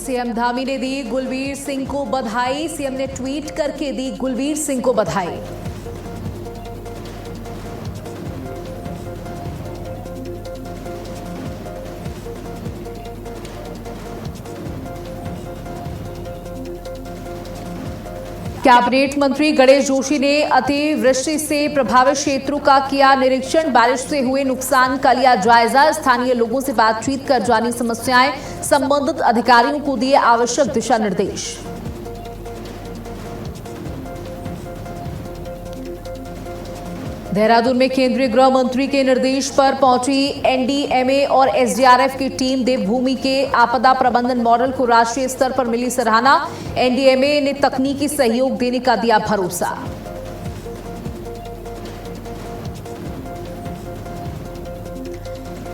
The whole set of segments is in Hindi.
सीएम धामी ने दी गुलवीर सिंह को बधाई। सीएम ने ट्वीट करके दी गुलवीर सिंह को बधाई। कैबिनेट मंत्री गणेश जोशी ने अतिवृष्टि से प्रभावित क्षेत्रों का किया निरीक्षण। बारिश से हुए नुकसान का लिया जायजा। स्थानीय लोगों से बातचीत कर जानी समस्याएं। संबंधित अधिकारियों को दिए आवश्यक दिशा निर्देश। देहरादून में केंद्रीय गृह मंत्री के निर्देश पर पहुंची एनडीएमए और एसडीआरएफ की टीम। देवभूमि के आपदा प्रबंधन मॉडल को राष्ट्रीय स्तर पर मिली सराहना। एनडीएमए ने तकनीकी सहयोग देने का दिया भरोसा।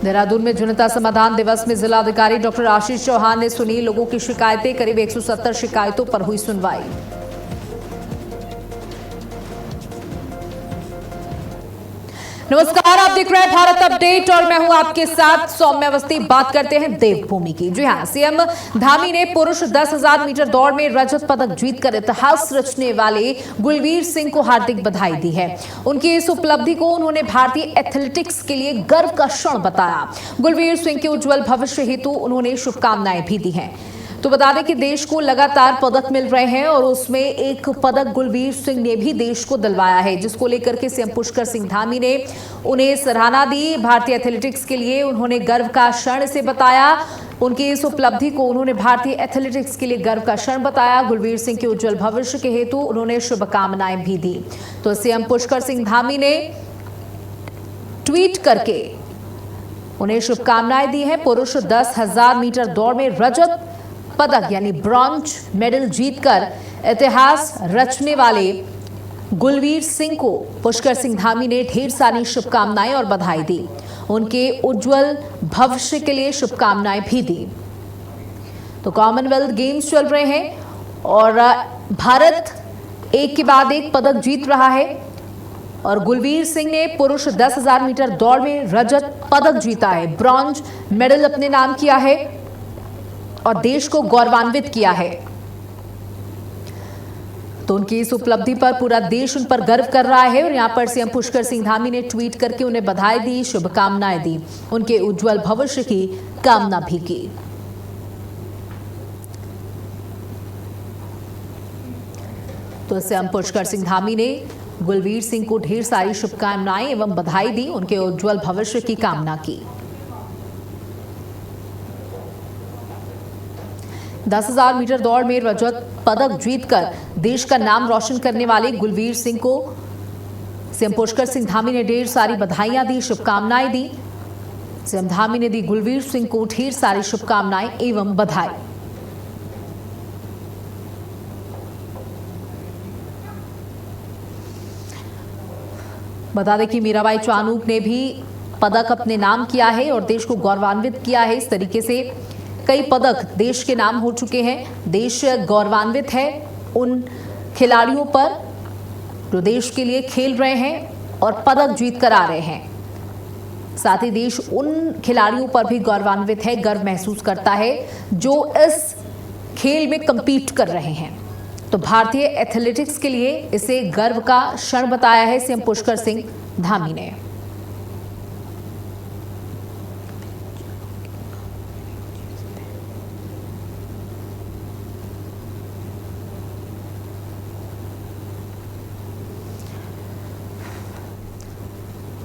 देहरादून में जनता समाधान दिवस में जिलाधिकारी डॉक्टर आशीष चौहान ने सुनी लोगों की शिकायतें। करीब 170 शिकायतों पर हुई सुनवाई। नमस्कार, आप देख रहे हैं भारत अपडेट और मैं हूं आपके साथ सौम्य अवस्थी। बात करते हैं देवभूमि की। जी हां, सीएम धामी ने पुरुष 10,000 मीटर दौड़ में रजत पदक जीतकर इतिहास रचने वाले गुलवीर सिंह को हार्दिक बधाई दी है। उनकी इस उपलब्धि को उन्होंने भारतीय एथलेटिक्स के लिए गर्व का क्षण बताया। गुलवीर सिंह के उज्जवल भविष्य हेतु उन्होंने शुभकामनाएं भी दी हैं। तो बता दें कि देश को लगातार पदक मिल रहे हैं और उसमें एक पदक गुलवीर सिंह ने भी देश को दिलवाया है, जिसको लेकर के सीएम पुष्कर सिंह धामी ने उन्हें सराहना दी। भारतीय एथलेटिक्स के लिए उन्होंने गर्व का क्षण इसे बताया। उनकी इस उपलब्धि को उन्होंने भारतीय एथलेटिक्स के लिए गर्व का क्षण बताया। गुलवीर सिंह के उज्जवल भविष्य के हेतु उन्होंने शुभकामनाएं भी दी। तो सीएम पुष्कर सिंह धामी ने ट्वीट करके उन्हें शुभकामनाएं दी है। पुरुष 10,000 मीटर दौड़ में रजत पदक यानी ब्रॉन्ज मेडल जीतकर इतिहास रचने वाले गुलवीर सिंह को पुष्कर सिंह धामी ने ढेर सारी शुभकामनाएं और बधाई दी। उनके उज्जवल भविष्य के लिए शुभकामनाएं भी दी। तो कॉमनवेल्थ गेम्स चल रहे हैं और भारत एक के बाद एक पदक जीत रहा है और गुलवीर सिंह ने पुरुष 10,000 मीटर दौड़ में रजत पदक जीता है, ब्रॉन्ज मेडल अपने नाम किया है और देश को गौरवान्वित किया है। तो उनकी इस उपलब्धि पर पूरा देश उन पर गर्व कर रहा है और यहां पर सीएम पुष्कर सिंह धामी ने ट्वीट करके उन्हें बधाई दी, शुभकामनाएं दी, उनके उज्जवल भविष्य की कामना भी की। तो सीएम पुष्कर सिंह धामी ने गुलवीर सिंह को ढेर सारी शुभकामनाएं एवं बधाई दी, उनके उज्जवल भविष्य की कामना की। 10,000 मीटर दौड़ में रजत पदक जीतकर देश का नाम रोशन करने वाले गुलवीर सिंह को सीएम पुष्कर सिंह धामी ने ढेर सारी बधाइयां दी, शुभकामनाएं दी। सीएम धामी ने दी गुलवीर सिंह को ढेर सारी शुभकामनाएं एवं बधाई। बता दें कि मीराबाई चानूक ने भी पदक अपने नाम किया है और देश को गौरवान्वित किया है। इस तरीके से कई पदक देश के नाम हो चुके हैं। देश गौरवान्वित है उन खिलाड़ियों पर जो देश के लिए खेल रहे हैं और पदक जीत कर आ रहे हैं। साथ ही देश उन खिलाड़ियों पर भी गौरवान्वित है, गर्व महसूस करता है जो इस खेल में compete कर रहे हैं। तो भारतीय एथलेटिक्स के लिए इसे गर्व का क्षण बताया है सीएम पुष्कर सिंह धामी ने।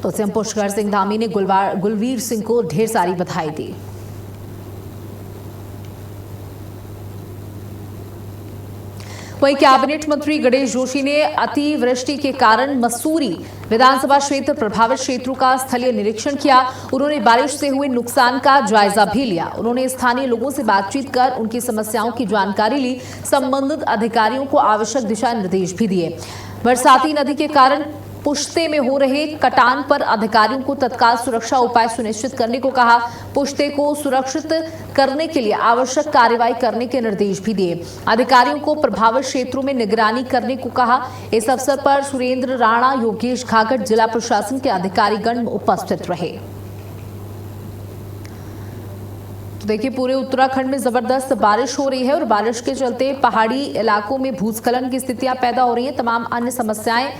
तो सीएम पुष्कर सिंह धामी ने गुलवीर सिंह को ढेर सारी बधाई दी। वहीं कैबिनेट मंत्री गणेश जोशी ने अतिवृष्टि के कारण मसूरी विधानसभा क्षेत्र प्रभावित क्षेत्रों का स्थलीय निरीक्षण किया। उन्होंने बारिश से हुए नुकसान का जायजा भी लिया। उन्होंने स्थानीय लोगों से बातचीत कर उनकी समस्याओं की जानकारी ली। संबंधित अधिकारियों को आवश्यक दिशा निर्देश भी दिए। बरसाती नदी के कारण पुश्ते में हो रहे कटान पर अधिकारियों को तत्काल सुरक्षा उपाय सुनिश्चित करने को कहा। पुश्ते को सुरक्षित करने के लिए आवश्यक कार्रवाई करने के निर्देश भी दिए। अधिकारियों को प्रभावित क्षेत्रों में निगरानी करने को कहा। इस अवसर पर सुरेंद्र राणा, योगेश घाघट, जिला प्रशासन के अधिकारीगण उपस्थित रहे। देखिए, पूरे उत्तराखंड में जबरदस्त बारिश हो रही है और बारिश के चलते पहाड़ी इलाकों में भूस्खलन की स्थितियां पैदा हो रही हैं। तमाम अन्य समस्याएं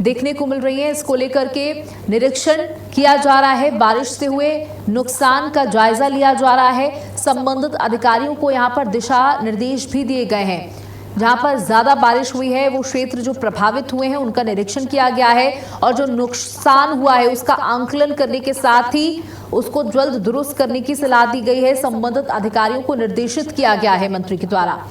देखने को मिल रही हैं। इसको लेकर के निरीक्षण किया जा रहा है, बारिश से हुए नुकसान का जायजा लिया जा रहा है। संबंधित अधिकारियों को यहां पर दिशा निर्देश भी दिए गए हैं। जहां पर ज्यादा बारिश हुई है वो क्षेत्र जो प्रभावित हुए हैं उनका निरीक्षण किया गया है और जो नुकसान हुआ है उसका आंकलन करने के साथ ही उसको जल्द दुरुस्त करने की सलाह दी गई है। संबंधित अधिकारियों को निर्देशित किया गया है मंत्री के द्वारा।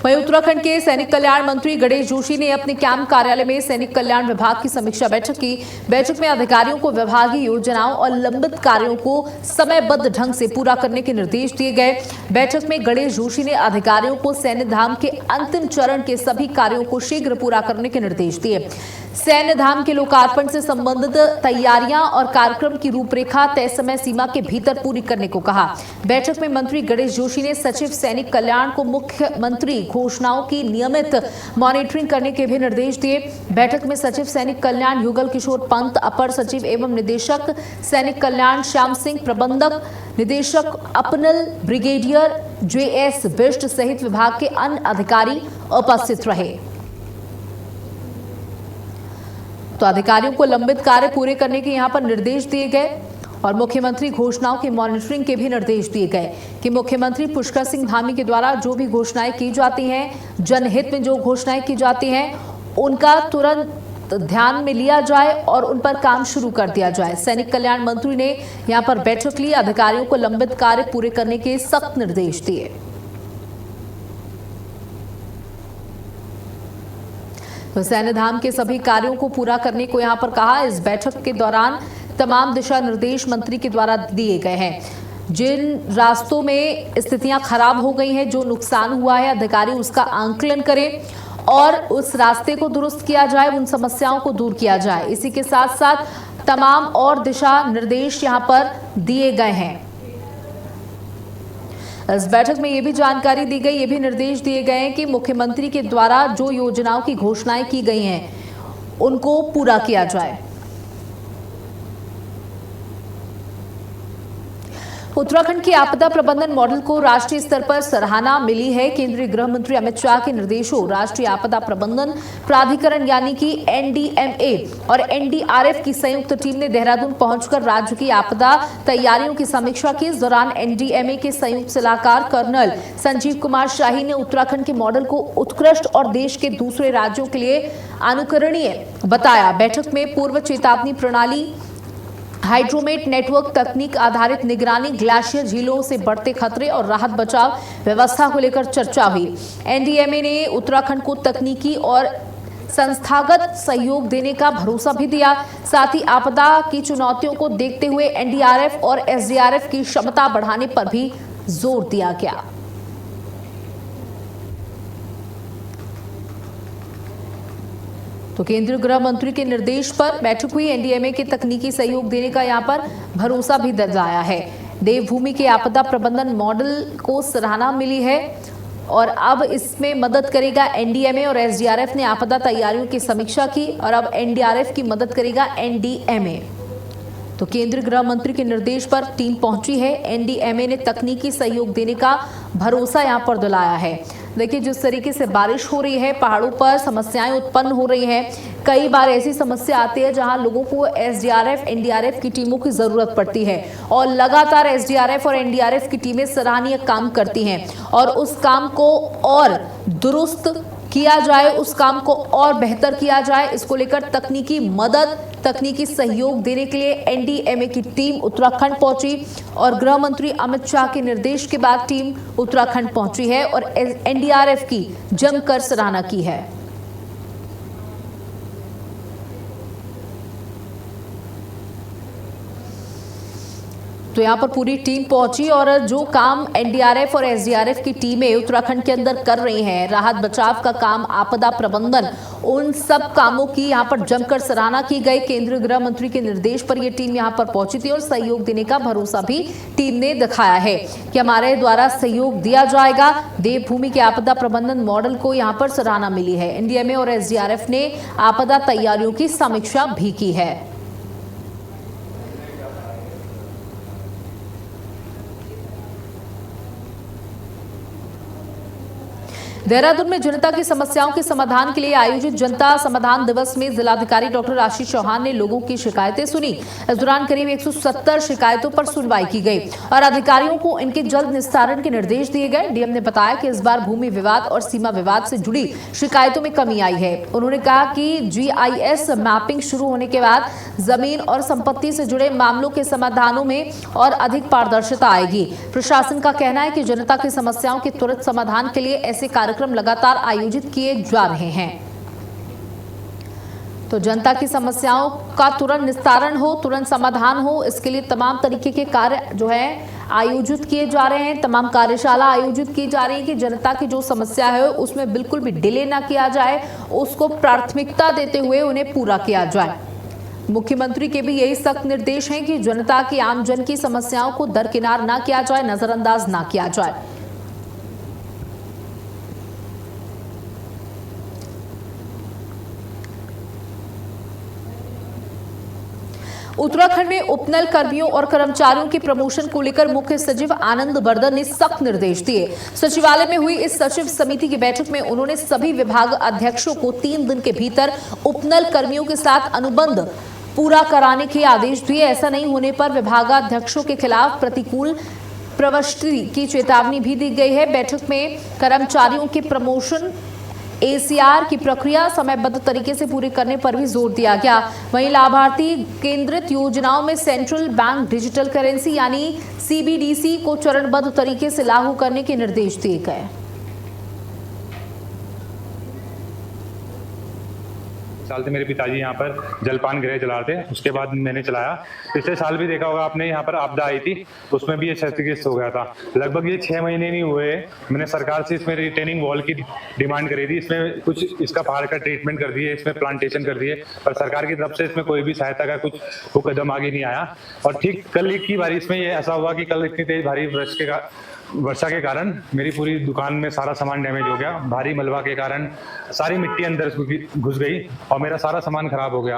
वहीं उत्तराखंड के सैनिक कल्याण मंत्री गणेश जोशी ने अपने कैंप कार्यालय में सैनिक कल्याण विभाग की समीक्षा बैठक की। बैठक में अधिकारियों को विभागीय योजनाओं और लंबित कार्यों को समयबद्ध ढंग से पूरा करने के निर्देश दिए गए। बैठक में गणेश जोशी ने अधिकारियों को सैन्य धाम के अंतिम चरण के सभी कार्यों को शीघ्र पूरा करने के निर्देश दिए। सैन्य धाम के लोकार्पण से संबंधित तैयारियां और कार्यक्रम की रूपरेखा तय समय सीमा के भीतर पूरी करने को कहा। बैठक में मंत्री गणेश जोशी ने सचिव सैनिक कल्याण को मुख्यमंत्री घोषणाओं की नियमित मॉनिटरिंग करने के भी निर्देश दिए। बैठक में सचिव सैनिक कल्याण युगल किशोर पंत, अपर सचिव एवं निदेशक सैनिक कल्याण श्याम सिंह, प्रबंधक निदेशक अपनल ब्रिगेडियर JS बिष्ट सहित विभाग के अन्य अधिकारी उपस्थित रहे। तो अधिकारियों को लंबित कार्य पूरे करने के यहां पर निर्देश दिए गए और मुख्यमंत्री घोषणाओं की मॉनिटरिंग के भी निर्देश दिए गए कि मुख्यमंत्री पुष्कर सिंह धामी के द्वारा जो भी घोषणाएं की जाती हैं, जनहित में जो घोषणाएं की जाती हैं, उनका तुरंत ध्यान में लिया जाए और उन पर काम शुरू कर दिया जाए। सैनिक कल्याण मंत्री ने यहां पर बैठक ली, अधिकारियों को लंबित कार्य पूरे करने के सख्त निर्देश दिए। तो सैन्य धाम के सभी कार्यों को पूरा करने को यहां पर कहा। इस बैठक के दौरान तमाम दिशा निर्देश मंत्री के द्वारा दिए गए हैं। जिन रास्तों में स्थितियां खराब हो गई हैं, जो नुकसान हुआ है, अधिकारी उसका आंकलन करें और उस रास्ते को दुरुस्त किया जाए, उन समस्याओं को दूर किया जाए। इसी के साथ साथ तमाम और दिशा निर्देश यहां पर दिए गए हैं। इस बैठक में ये भी जानकारी दी गई, ये भी निर्देश दिए गए हैं कि मुख्यमंत्री के द्वारा जो योजनाओं की घोषणाएं की गई हैं उनको पूरा किया जाए। उत्तराखंड की आपदा प्रबंधन मॉडल को राष्ट्रीय स्तर पर सराहना मिली है। केंद्रीय गृह मंत्री अमित शाह के निर्देशों राष्ट्रीय आपदा प्रबंधन प्राधिकरण यानी कि NDMA और NDRF की संयुक्त टीम ने देहरादून पहुंचकर राज्य की आपदा तैयारियों की समीक्षा की। इस दौरान NDMA के संयुक्त सलाहकार कर्नल संजीव कुमार शाही ने उत्तराखंड के मॉडल को उत्कृष्ट और देश के दूसरे राज्यों के लिए अनुकरणीय बताया। बैठक में पूर्व चेतावनी प्रणाली, हाइड्रोमेट नेटवर्क तकनीक आधारित निगरानी, ग्लेशियर झीलों से बढ़ते खतरे और राहत बचाव व्यवस्था को लेकर चर्चा हुई। NDMA ने उत्तराखंड को तकनीकी और संस्थागत सहयोग देने का भरोसा भी दिया। साथ ही आपदा की चुनौतियों को देखते हुए NDRF और SDRF की क्षमता बढ़ाने पर भी जोर दिया गया। तो केंद्रीय गृह मंत्री के निर्देश पर बैठक हुई। NDMA के तकनीकी सहयोग देने का यहां पर भरोसा भी दर्शाया है। देवभूमि के आपदा प्रबंधन मॉडल को सराहना मिली है और अब इसमें मदद करेगा NDMA और SDRF ने आपदा तैयारियों की समीक्षा की और अब NDRF की मदद करेगा NDMA। तो केंद्रीय गृह मंत्री के निर्देश पर टीम पहुंची है। NDMA ने तकनीकी सहयोग देने का भरोसा यहां पर दिलाया है। देखिए, जिस तरीके से बारिश हो रही है, पहाड़ों पर समस्याएं उत्पन्न हो रही हैं। कई बार ऐसी समस्या आती है जहां लोगों को SDRF, NDRF की टीमों की जरूरत पड़ती है और लगातार SDRF और NDRF की टीमें सराहनीय काम करती हैं और उस काम को और दुरुस्त किया जाए, उस काम को और बेहतर किया जाए, इसको लेकर तकनीकी मदद, तकनीकी सहयोग देने के लिए NDMA की टीम उत्तराखंड पहुंची और गृह मंत्री अमित शाह के निर्देश के बाद टीम उत्तराखंड पहुंची है और NDRF की जमकर सराहना की है। तो यहाँ पर पूरी टीम पहुंची और जो काम एनडीआरएफ और एसडीआरएफ की टीमें उत्तराखंड के अंदर कर रही हैं, राहत बचाव का काम, आपदा प्रबंधन, उन सब कामों की यहाँ पर जमकर सराहना की गई। केंद्रीय गृह मंत्री के निर्देश पर यह टीम यहाँ पर पहुंची थी और सहयोग देने का भरोसा भी टीम ने दिखाया है कि हमारे द्वारा सहयोग दिया जाएगा। देवभूमि के आपदा प्रबंधन मॉडल को यहाँ पर सराहना मिली है। एनडीएमए और एसडीआरएफ ने आपदा तैयारियों की समीक्षा भी की है। देहरादून में जनता की समस्याओं के समाधान के लिए आयोजित जनता समाधान दिवस में जिलाधिकारी डॉक्टर आशीष चौहान ने लोगों की शिकायतें सुनी। इस दौरान करीब 170 शिकायतों पर सुनवाई की गई और अधिकारियों को इनके जल्द निस्तारण के निर्देश दिए गए। डीएम ने बताया कि इस बार भूमि विवाद और सीमा विवाद से जुड़ी शिकायतों में कमी आई है। उन्होंने कहा कि जीआईएस मैपिंग शुरू होने के बाद जमीन और संपत्ति से जुड़े मामलों के समाधानों में और अधिक पारदर्शिता आएगी। प्रशासन का कहना है कि जनता की समस्याओं के त्वरित समाधान के लिए ऐसे कार्यक्रम लगातार आयोजित किए जा रहे हैं। तो जनता की समस्याओं का तुरंत निस्तारण हो, तुरंत समाधान हो, इसके लिए तमाम तरीके के कार्य जो है आयोजित किए जा रहे हैं। तमाम कार्यशाला आयोजित की जा रही है कि जनता की जो समस्या है उसमें बिल्कुल भी डिले ना किया जाए, उसको प्राथमिकता देते हुए उन्हें पूरा किया जाए। मुख्यमंत्री के भी यही सख्त निर्देश हैं कि जनता की, आमजन की समस्याओं को दरकिनार ना किया जाए, नजरअंदाज ना किया जाए। उत्तराखंड में उपनल कर्मियों और कर्मचारियों के प्रमोशन को लेकर मुख्य सचिव आनंद बर्दन ने सख्त निर्देश दिए। सचिवालय में हुई इस सचिव समिति की बैठक में उन्होंने सभी विभाग अध्यक्षों को 3 दिन के भीतर उपनल कर्मियों के साथ अनुबंध पूरा कराने के आदेश दिए। ऐसा नहीं होने पर विभागाध्यक्षों के खिलाफ प्रतिकूल प्रवृत्ति की चेतावनी भी दी गई है। बैठक में कर्मचारियों के प्रमोशन एसीआर की प्रक्रिया समयबद्ध तरीके से पूरी करने पर भी जोर दिया गया। वहीं लाभार्थी केंद्रित योजनाओं में सेंट्रल बैंक डिजिटल करेंसी यानी सीबीडीसी को चरणबद्ध तरीके से लागू करने के निर्देश दिए गए। साल से मेरे पिताजी यहाँ पर जलपान गृह चला रहे थे, उसके बाद मैंने चलाया। पिछले साल भी देखा होगा आपने, यहाँ पर आपदा आई थी, उसमें भी ये क्षतिग्रस्त हो गया था। लगभग ये 6 महीने नहीं हुए, मैंने सरकार से इसमें रिटेनिंग वॉल की डिमांड करी थी। इसमें कुछ इसका पहाड़ का ट्रीटमेंट कर दिए, इसमें प्लांटेशन कर दिए, पर सरकार की तरफ से इसमें कोई भी सहायता का कुछ वो कदम आगे नहीं आया। और ठीक कल की बारिश में ये ऐसा हुआ कि कल इतनी तेज भारी वर्षा के कारण मेरी पूरी दुकान में सारा सामान डैमेज हो गया। भारी मलबा के कारण सारी मिट्टी अंदर घुस गई और मेरा सारा सामान खराब हो गया।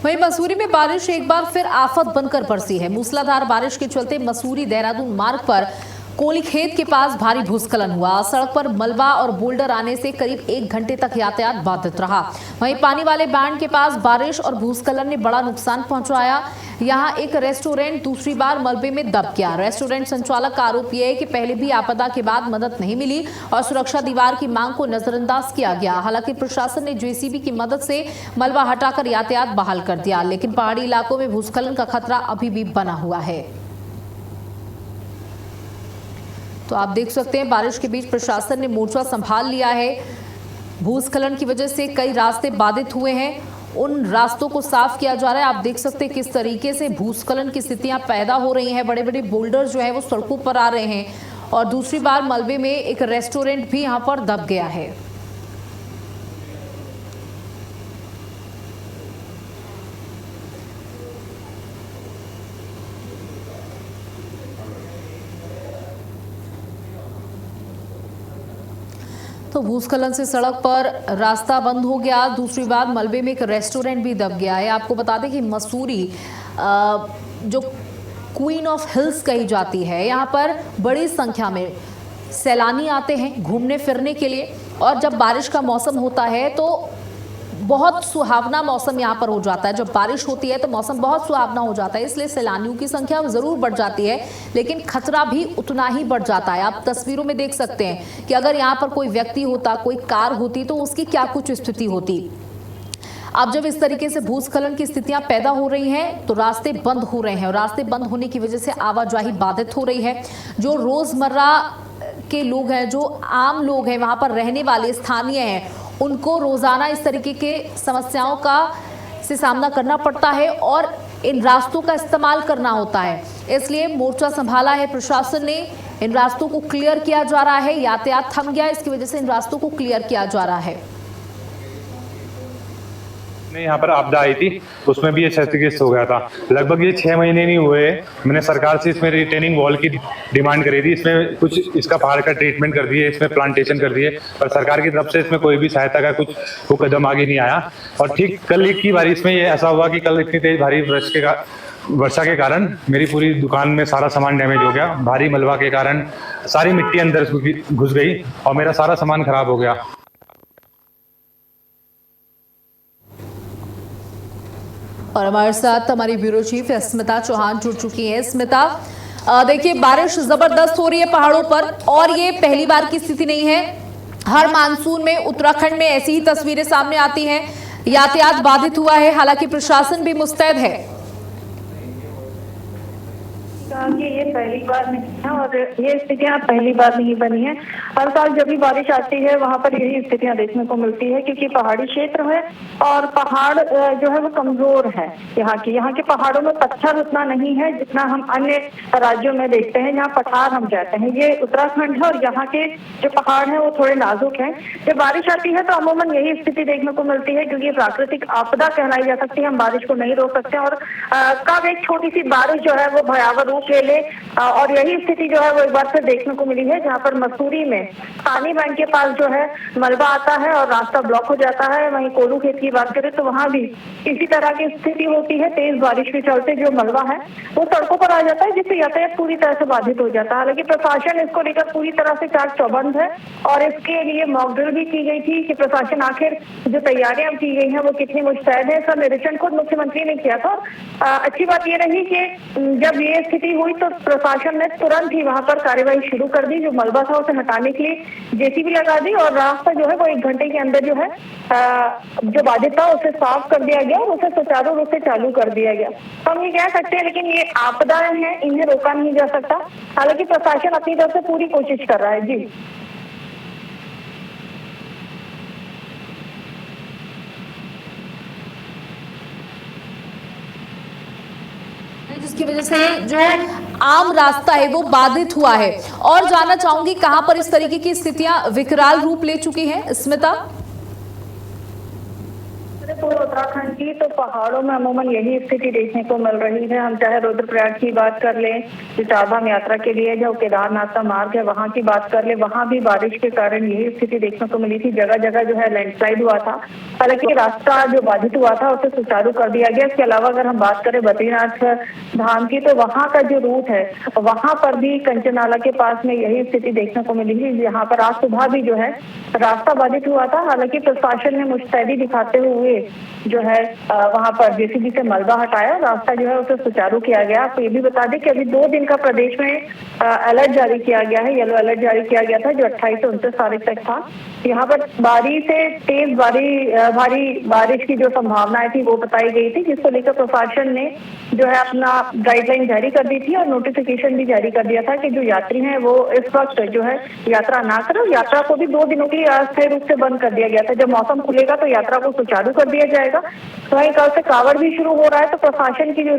वहीं मसूरी में बारिश एक बार फिर आफत बनकर बरसी है। मूसलाधार बारिश के चलते मसूरी देहरादून मार्ग पर कोलीखेत के पास भारी भूस्खलन हुआ। सड़क पर मलबा और बोल्डर आने से करीब 1 घंटे तक यातायात बाधित रहा। वहीं पानी वाले बांध के पास बारिश और भूस्खलन ने बड़ा नुकसान पहुंचाया। यहां एक रेस्टोरेंट दूसरी बार मलबे में दब गया। रेस्टोरेंट संचालक का आरोप यह है कि पहले भी आपदा के बाद मदद नहीं मिली और सुरक्षा दीवार की मांग को नजरअंदाज किया गया। हालांकि प्रशासन ने जेसीबी की मदद से मलबा हटाकर यातायात बहाल कर दिया, लेकिन पहाड़ी इलाकों में भूस्खलन का खतरा अभी भी बना हुआ है। तो आप देख सकते हैं बारिश के बीच प्रशासन ने मोर्चा संभाल लिया है। भूस्खलन की वजह से कई रास्ते बाधित हुए हैं, उन रास्तों को साफ किया जा रहा है। आप देख सकते हैं किस तरीके से भूस्खलन की स्थितियां पैदा हो रही हैं। बड़े बड़े बोल्डर जो है वो सड़कों पर आ रहे हैं और दूसरी बार मलबे में एक रेस्टोरेंट भी यहां पर दब गया है। तो भूस्खलन से सड़क पर रास्ता बंद हो गया, दूसरी बार मलबे में एक रेस्टोरेंट भी दब गया है। आपको बता दें कि मसूरी जो क्वीन ऑफ हिल्स कही जाती है, यहाँ पर बड़ी संख्या में सैलानी आते हैं घूमने फिरने के लिए और जब बारिश का मौसम होता है तो बहुत सुहावना मौसम यहाँ पर हो जाता है। जब बारिश होती है तो मौसम बहुत सुहावना हो जाता है, इसलिए सैलानियों की संख्या जरूर बढ़ जाती है, लेकिन खतरा भी उतना ही बढ़ जाता है। आप तस्वीरों में देख सकते हैं कि अगर यहाँ पर कोई व्यक्ति होता, कोई कार होती तो उसकी क्या कुछ स्थिति होती। अब जब इस तरीके से भूस्खलन की स्थितियां पैदा हो रही हैं तो रास्ते बंद हो रहे हैं और रास्ते बंद होने की वजह से आवाजाही बाधित हो रही है। जो रोजमर्रा के लोग हैं, जो आम लोग हैं, वहां पर रहने वाले स्थानीय हैं, उनको रोजाना इस तरीके के समस्याओं का से सामना करना पड़ता है और इन रास्तों का इस्तेमाल करना होता है। इसलिए मोर्चा संभाला है प्रशासन ने, इन रास्तों को क्लियर किया जा रहा है। यातायात थम गया, इसकी वजह से इन रास्तों को क्लियर किया जा रहा है। यहाँ पर आपदा आई थी, उसमें भी ये क्षतिग्रस्त हो गया था। लगभग ये 6 महीने नहीं हुए, मैंने सरकार से इसमें रिटेनिंग वॉल की डिमांड करी थी। इसमें कुछ इसका पहाड़ का ट्रीटमेंट कर दिए, इसमें प्लांटेशन कर दिए, पर सरकार की तरफ से इसमें कोई भी सहायता का कुछ वो कदम आगे नहीं आया। और ठीक कल की बारिश में ये ऐसा हुआ कि कल इतनी तेज भारी वर्षा के कारण मेरी पूरी दुकान में सारा सामान डैमेज हो गया। भारी मलबा के कारण सारी मिट्टी अंदर घुस गई और मेरा सारा सामान खराब हो गया। और हमारे साथ हमारी ब्यूरो चीफ स्मिता चौहान जुड़ चुकी हैं। स्मिता, देखिए बारिश जबरदस्त हो रही है पहाड़ों पर और ये पहली बार की स्थिति नहीं है। हर मानसून में उत्तराखंड में ऐसी ही तस्वीरें सामने आती हैं। यातायात बाधित हुआ है, हालांकि प्रशासन भी मुस्तैद है। कि ये पहली बार नहीं है और ये स्थितियां पहली बार नहीं बनी है। हर साल जब भी बारिश आती है वहां पर यही स्थितियां देखने को मिलती है, क्योंकि पहाड़ी क्षेत्र है और पहाड़ जो है वो कमजोर है। यहाँ के पहाड़ों में पत्थर उतना नहीं है जितना हम अन्य राज्यों में देखते हैं, जहाँ पठार हम जाते हैं। ये उत्तराखंड है और यहाँ के जो पहाड़ है वो थोड़े नाजुक है। जब बारिश आती है तो अमूमन यही स्थिति देखने को मिलती है, क्योंकि प्राकृतिक आपदा कहलाई जा सकती है। हम बारिश को नहीं रोक सकते और कब एक छोटी सी बारिश जो है वो भयावह रूप ले ले, और यही स्थिति जो है वो एक बार फिर देखने को मिली है, जहाँ पर मसूरी में पानी बैंक के पास जो है मलबा आता है और रास्ता ब्लॉक हो जाता है। वहीं कोलू खेत की बात करें तो वहां भी इसी तरह की स्थिति होती है। तेज बारिश के चलते जो मलबा है वो सड़कों पर आ जाता है, जिससे यातायात पूरी तरह से बाधित हो जाता है। हालांकि प्रशासन इसको लेकर पूरी तरह से चाक चौबंद है और इसके लिए मॉक ड्रिल भी की गई थी कि प्रशासन आखिर जो तैयारियां की गई हैं वो कितनी मुस्तैद है। इसका निरीक्षण खुद मुख्यमंत्री ने किया था। अच्छी बात ये रही कि जब ये स्थिति हुई तो प्रशासन ने तुरंत ही वहां पर कार्यवाही शुरू कर दी। जो मलबा था उसे हटाने के लिए जेसीबी लगा दी और रास्ता जो है वो 1 घंटे के अंदर जो है जो बाधित था उसे साफ कर दिया गया और उसे सुचारू रूप से चालू कर दिया गया। हम ये कह सकते हैं, लेकिन ये आपदाएं हैं, इन्हें रोका नहीं जा सकता। हालांकि प्रशासन अपनी तरफ से पूरी कोशिश कर रहा है। जी जिसकी वजह से जो आम रास्ता है वो बाधित हुआ है। और जानना चाहूंगी कहां पर इस तरीके की स्थितियां विकराल रूप ले चुकी हैं स्मिता? पूरे उत्तराखंड की तो पहाड़ों में अमूमन यही स्थिति देखने को मिल रही है। हम चाहे रुद्रप्रयाग की बात कर लें, जो चारधाम यात्रा के लिए जो केदारनाथ का मार्ग है वहां की बात कर ले, वहां भी बारिश के कारण यही स्थिति देखने को मिली थी। जगह जगह जो है लैंडस्लाइड हुआ था। हालांकि रास्ता जो बाधित हुआ था उसे सुचारू कर दिया गया। इसके अलावा अगर हम बात करें बद्रीनाथ धाम की, तो वहां का जो रूट है वहां पर भी कंचनाला के पास में यही स्थिति देखने को मिली थी, जहाँ पर आज सुबह भी जो है रास्ता बाधित हुआ था। हालांकि प्रशासन ने मुस्तैदी दिखाते हुए जो है वहां पर जेसीबी से मलबा हटाया, रास्ता जो है उसे सुचारू किया गया। आपको ये भी बता दें कि अभी 2 दिन का प्रदेश में अलर्ट जारी किया गया है, येलो अलर्ट जारी किया गया था, जो 28 से 29 तारीख तक था। यहाँ पर भारी से तेज भारी बारिश की जो संभावनाएं थी वो बताई गई थी, जिसको लेकर प्रशासन ने जो है अपना गाइडलाइन जारी कर दी थी और नोटिफिकेशन भी जारी कर दिया था कि जो यात्री हैं वो इस वक्त जो है यात्रा ना करें। यात्रा को भी 2 दिनों के लिए अस्थायी रूप से बंद कर दिया गया था। जब मौसम खुलेगा तो यात्रा को सुचारू कर दिया जाएगा। वहीं कल से कावड़ भी शुरू हो रहा है, तो प्रशासन की जो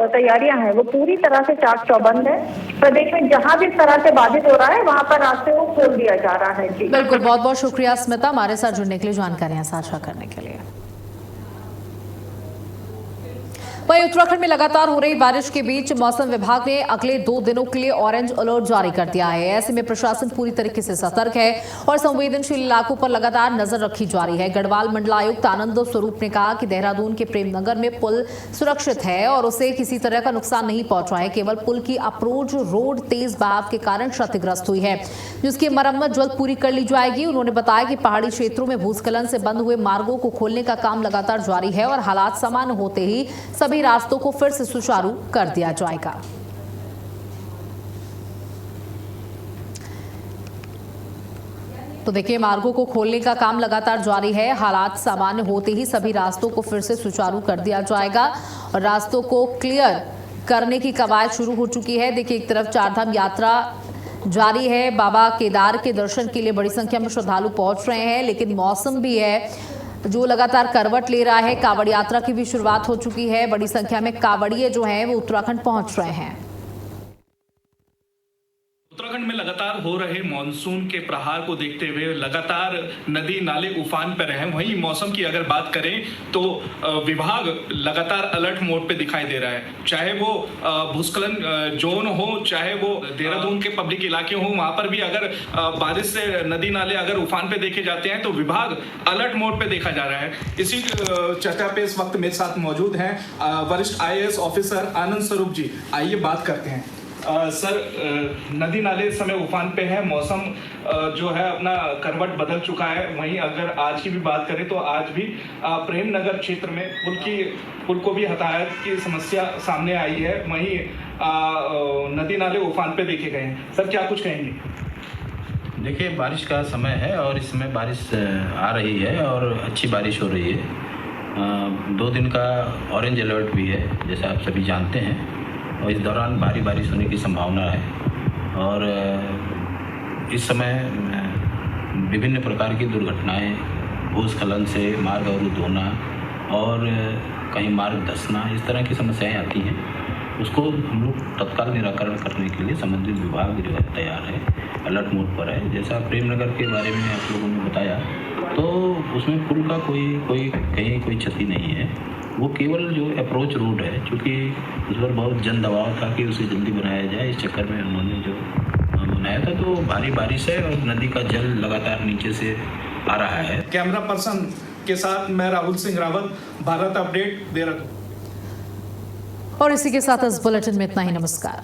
तैयारियां हैं वो पूरी तरह से चाक चौबंद है। प्रदेश में जहां भी इस तरह से बाधित हो रहा है वहां पर रास्ते को खोल दिया जा रहा है। जी बिल्कुल, बहुत बहुत शुक्रिया स्मिता हमारे साथ जुड़ने के लिए, जानकारियां साझा करने के लिए। वहीं उत्तराखंड में लगातार हो रही बारिश के बीच मौसम विभाग ने अगले 2 दिनों के लिए ऑरेंज अलर्ट जारी कर दिया है। ऐसे में प्रशासन पूरी तरीके से सतर्क है और संवेदनशील इलाकों पर लगातार नजर रखी जा रही है। गढ़वाल मंडलायुक्त आनंद स्वरूप ने कहा कि देहरादून के प्रेमनगर में पुल सुरक्षित है और उसे किसी तरह का नुकसान नहीं पहुंचा है। केवल पुल की अप्रोच रोड तेज बहाव के कारण क्षतिग्रस्त हुई है, जिसकी मरम्मत जल्द पूरी कर ली जाएगी। उन्होंने बताया कि पहाड़ी क्षेत्रों में भूस्खलन से बंद हुए मार्गों को खोलने का काम लगातार जारी है और हालात सामान्य होते ही सभी रास्तों को फिर से सुचारू कर दिया जाएगा। तो देखिए, मार्गों को खोलने का काम लगातार जारी है। हालात सामान्य होते ही सभी रास्तों को फिर से सुचारू कर दिया जाएगा और रास्तों को क्लियर करने की कवायद शुरू हो चुकी है। देखिए, एक तरफ चारधाम यात्रा जारी है। बाबा केदार के दर्शन के लिए बड़ी संख्या में श्रद्धालु पहुंच रहे हैं, लेकिन मौसम भी है जो लगातार करवट ले रहा है। कांवड़ यात्रा की भी शुरुआत हो चुकी है। बड़ी संख्या में कांवड़िए जो हैं वो उत्तराखंड पहुंच रहे हैं। उत्तराखंड में लगातार हो रहे मानसून के प्रहार को देखते हुए लगातार नदी नाले उफान पर हैं। वहीं मौसम की अगर बात करें तो विभाग लगातार अलर्ट मोड पे दिखाई दे रहा है। चाहे वो भूस्खलन जोन हो, चाहे वो देहरादून के पब्लिक इलाके हो, वहां पर भी अगर बारिश से नदी नाले अगर उफान पे देखे जाते हैं तो विभाग अलर्ट मोड पे देखा जा रहा है। इसी चर्चा पे इस वक्त मेरे साथ मौजूद हैं वरिष्ठ IAS ऑफिसर आनंद स्वरूप जी। आइए बात करते हैं। सर, नदी नाले इस समय उफान पे है, मौसम जो है अपना करवट बदल चुका है। वहीं अगर आज की भी बात करें तो आज भी प्रेम नगर क्षेत्र में पुल को भी यातायात की समस्या सामने आई है। वहीं नदी नाले उफान पे देखे गए हैं। सर, क्या कुछ कहेंगे? देखिए, बारिश का समय है और इस समय बारिश आ रही है और अच्छी बारिश हो रही है। 2 दिन का ऑरेंज अलर्ट भी है, जैसा आप सभी जानते हैं, और इस दौरान भारी बारिश होने की संभावना है। और इस समय विभिन्न प्रकार की दुर्घटनाएं, भूस्खलन से मार्ग अवरुद्ध होना और कहीं मार्ग धंसना, इस तरह की समस्याएं आती हैं। उसको हम लोग तत्काल निराकरण करने के लिए संबंधित विभाग जो है तैयार है, अलर्ट मोड पर है। जैसा प्रेम नगर के बारे में आप लोगों ने बताया, तो उसमें पुल का कहीं कोई क्षति नहीं है। वो केवल जो अप्रोच रोड है, क्योंकि उस पर बहुत जन दबाव था कि उसे जल्दी बनाया जाए, इस चक्कर में उन्होंने जो बनाया था। तो भारी बारिश है और नदी का जल लगातार नीचे से आ रहा है। कैमरा पर्सन के साथ मैं राहुल सिंह रावत, भारत अपडेट, देहरादून। और इसी के साथ इस बुलेटिन में इतना ही। नमस्कार।